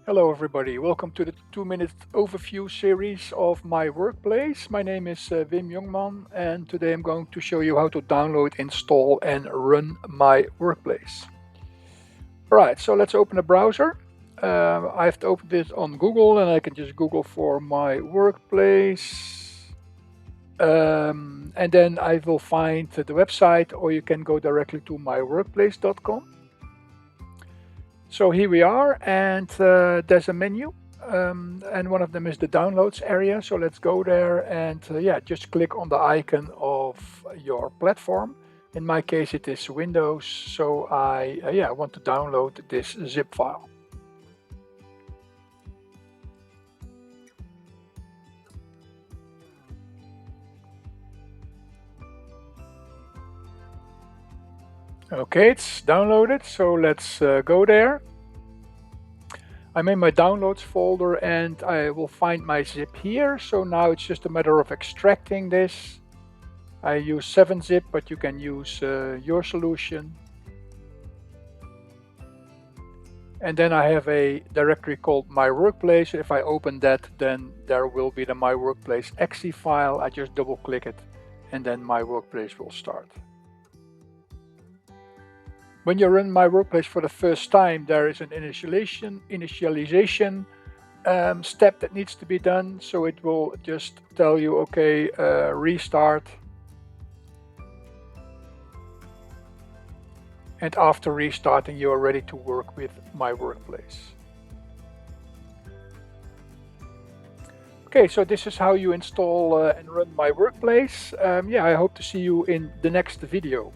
Hello everybody, welcome to the 2-minute overview series of MiWorkplace. My name is Wim Jongman and today I'm going to show you how to download, install and run MiWorkplace. Alright, so let's open a browser. I have to open this on Google and I can just Google for MiWorkplace. And then I will find the website, or you can go directly to myworkplace.com. So here we are, and there's a menu, and one of them is the downloads area. So let's go there and just click on the icon of your platform. In my case, it is Windows, so I want to download this zip file. Okay, it's downloaded, so let's go there. I'm in my downloads folder and I will find my zip here. So now it's just a matter of extracting this. I use 7-zip, but you can use your solution. And then I have a directory called MiWorkplace. If I open that, then there will be the MiWorkplace exe file. I just double click it and then MiWorkplace will start. When you run MiWorkplace for the first time, there is an initialization step that needs to be done. So it will just tell you, okay, restart. And after restarting, you are ready to work with MiWorkplace. Okay, so this is how you install and run MiWorkplace. I hope to see you in the next video.